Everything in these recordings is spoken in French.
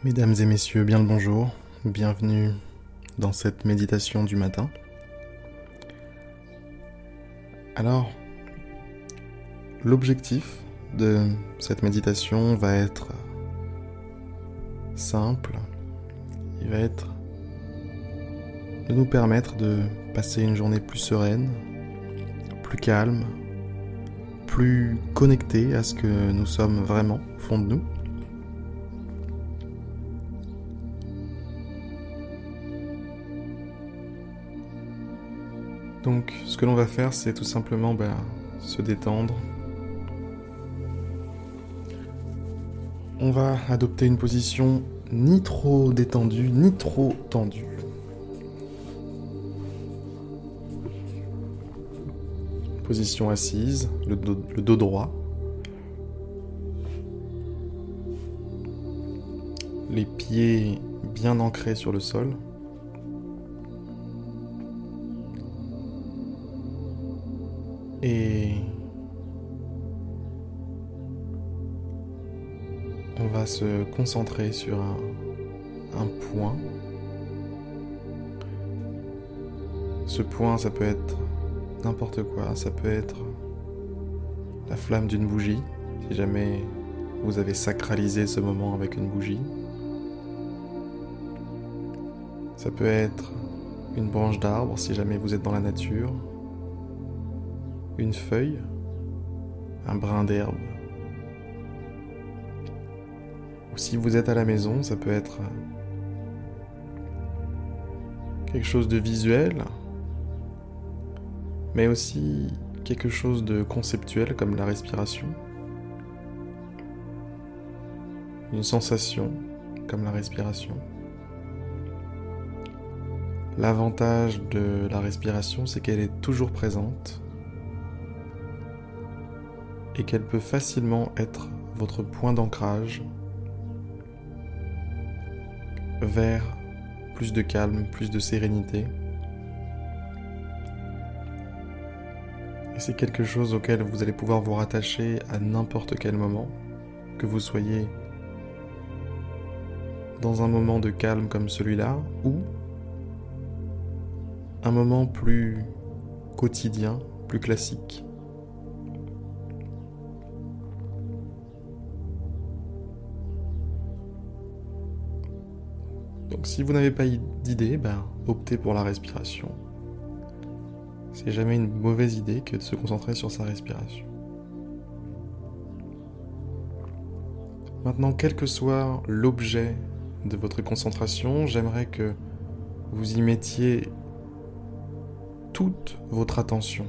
Mesdames et messieurs, bien le bonjour, bienvenue dans cette méditation du matin. Alors, l'objectif de cette méditation va être simple, il va être de nous permettre de passer une journée plus sereine, plus calme, plus connectée à ce que nous sommes vraiment au fond de nous. Donc, ce que l'on va faire, c'est tout simplement se détendre. On va adopter une position ni trop détendue, ni trop tendue. Position assise, le dos droit. Les pieds bien ancrés sur le sol. Et on va se concentrer sur un point. Ce point, ça peut être n'importe quoi. Ça peut être la flamme d'une bougie, si jamais vous avez sacralisé ce moment avec une bougie. Ça peut être une branche d'arbre, si jamais vous êtes dans la nature. Une feuille, un brin d'herbe. Ou si vous êtes à la maison, ça peut être quelque chose de visuel, mais aussi quelque chose de conceptuel comme la respiration. Une sensation comme la respiration. L'avantage de la respiration, c'est qu'elle est toujours présente et qu'elle peut facilement être votre point d'ancrage vers plus de calme, plus de sérénité. Et c'est quelque chose auquel vous allez pouvoir vous rattacher à n'importe quel moment, que vous soyez dans un moment de calme comme celui-là, ou un moment plus quotidien, plus classique. Donc si vous n'avez pas d'idée, optez pour la respiration. C'est jamais une mauvaise idée que de se concentrer sur sa respiration. Maintenant, quel que soit l'objet de votre concentration, j'aimerais que vous y mettiez toute votre attention.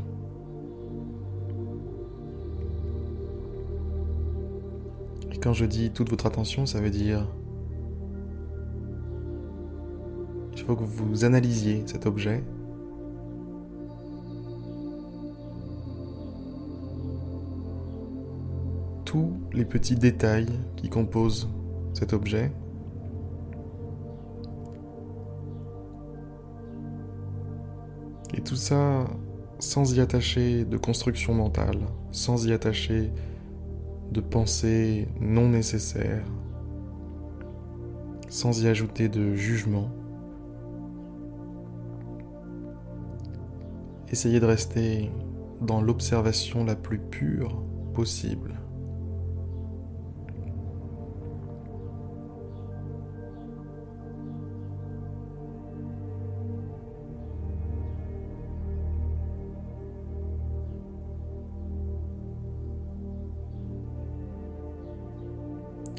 Et quand je dis toute votre attention, ça veut dire il faut que vous analysiez cet objet. Tous les petits détails qui composent cet objet. Et tout ça sans y attacher de construction mentale, sans y attacher de pensées non nécessaires, sans y ajouter de jugement. Essayez de rester dans l'observation la plus pure possible.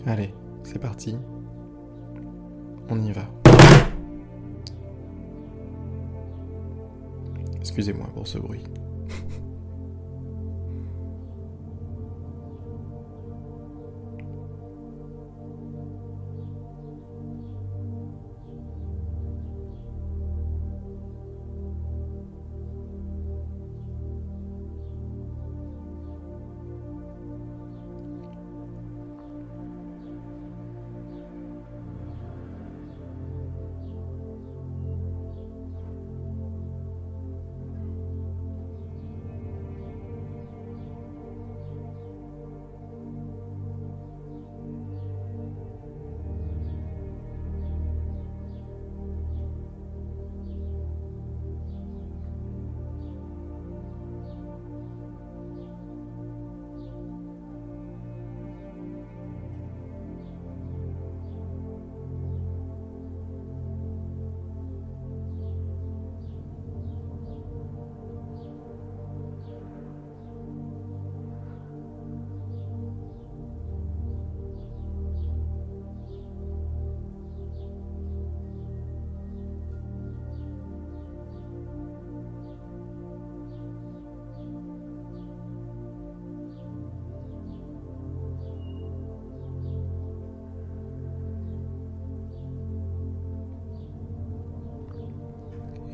Allez, c'est parti. On y va. Excusez-moi pour ce bruit.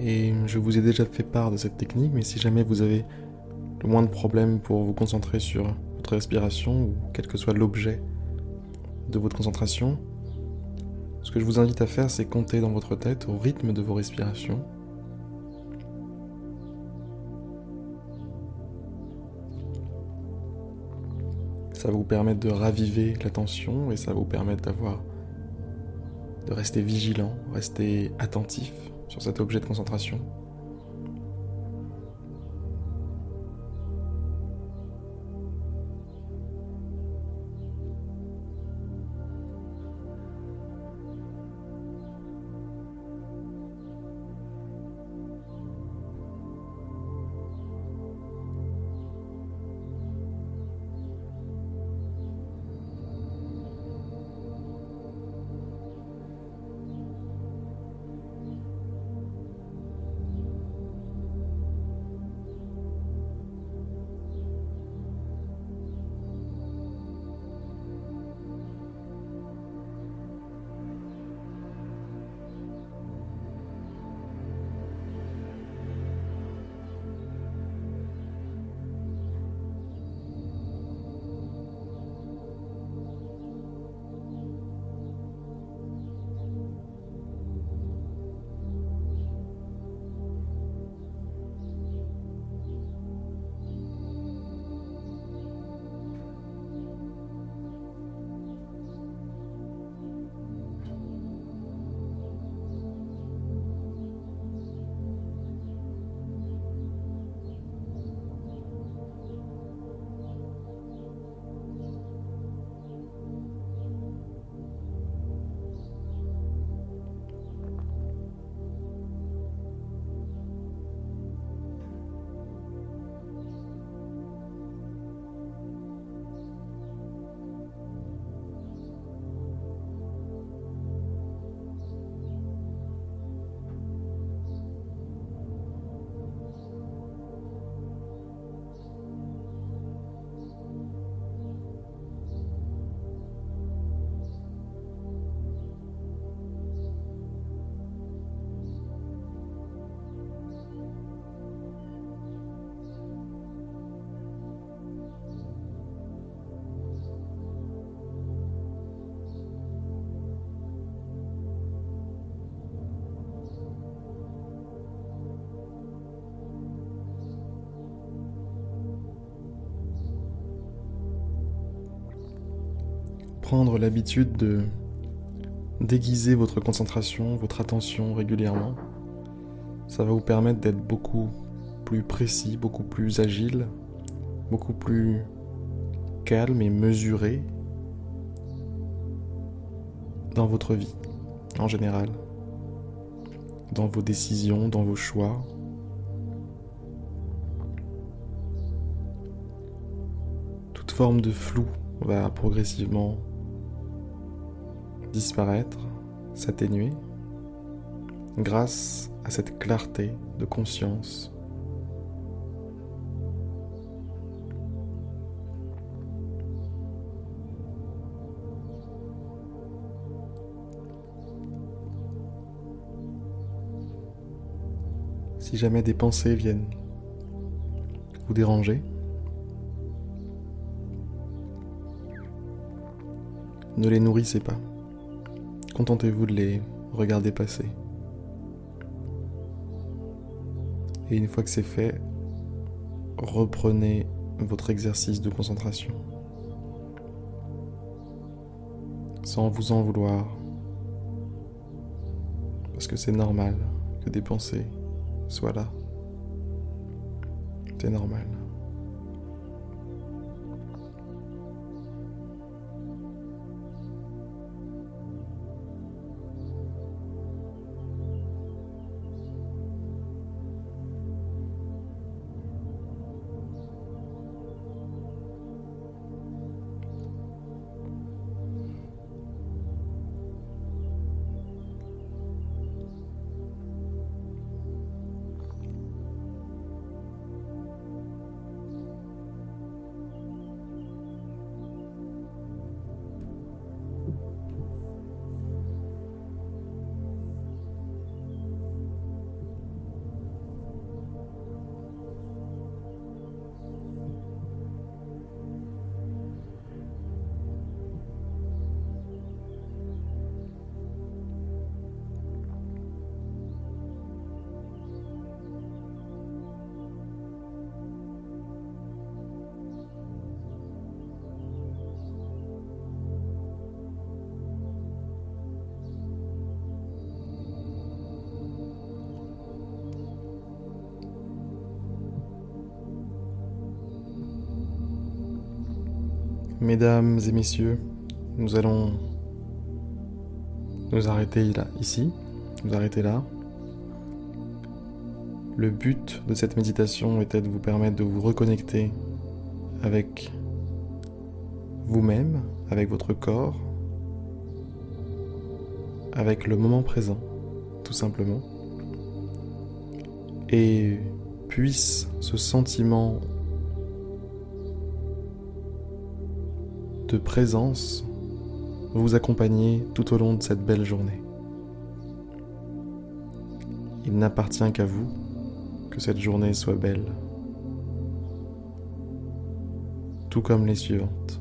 Et je vous ai déjà fait part de cette technique, mais si jamais vous avez le moindre problème pour vous concentrer sur votre respiration, ou quel que soit l'objet de votre concentration, ce que je vous invite à faire, c'est compter dans votre tête au rythme de vos respirations. Ça va vous permettre de raviver l'attention et ça va vous permettre de rester vigilant, rester attentif sur cet objet de concentration. Prendre l'habitude de déguiser votre concentration, votre attention régulièrement, ça va vous permettre d'être beaucoup plus précis, beaucoup plus agile, beaucoup plus calme et mesuré dans votre vie en général, dans vos décisions, dans vos choix. Toute forme de flou va progressivement disparaître, s'atténuer, grâce à cette clarté de conscience. Si jamais des pensées viennent vous déranger, ne les nourrissez pas. Contentez-vous de les regarder passer. Et une fois que c'est fait, reprenez votre exercice de concentration. Sans vous en vouloir. Parce que c'est normal que des pensées soient là. C'est normal. Mesdames et messieurs, nous allons nous arrêter là, ici, nous arrêter là. Le but de cette méditation était de vous permettre de vous reconnecter avec vous-même, avec votre corps, avec le moment présent, tout simplement. Et puisse ce sentiment de présence vous accompagner tout au long de cette belle journée. Il n'appartient qu'à vous que cette journée soit belle, tout comme les suivantes.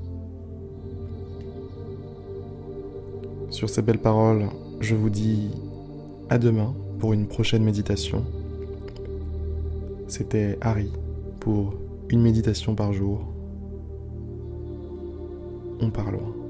Sur ces belles paroles, je vous dis à demain pour une prochaine méditation. C'était Harry pour une méditation par jour. On part loin.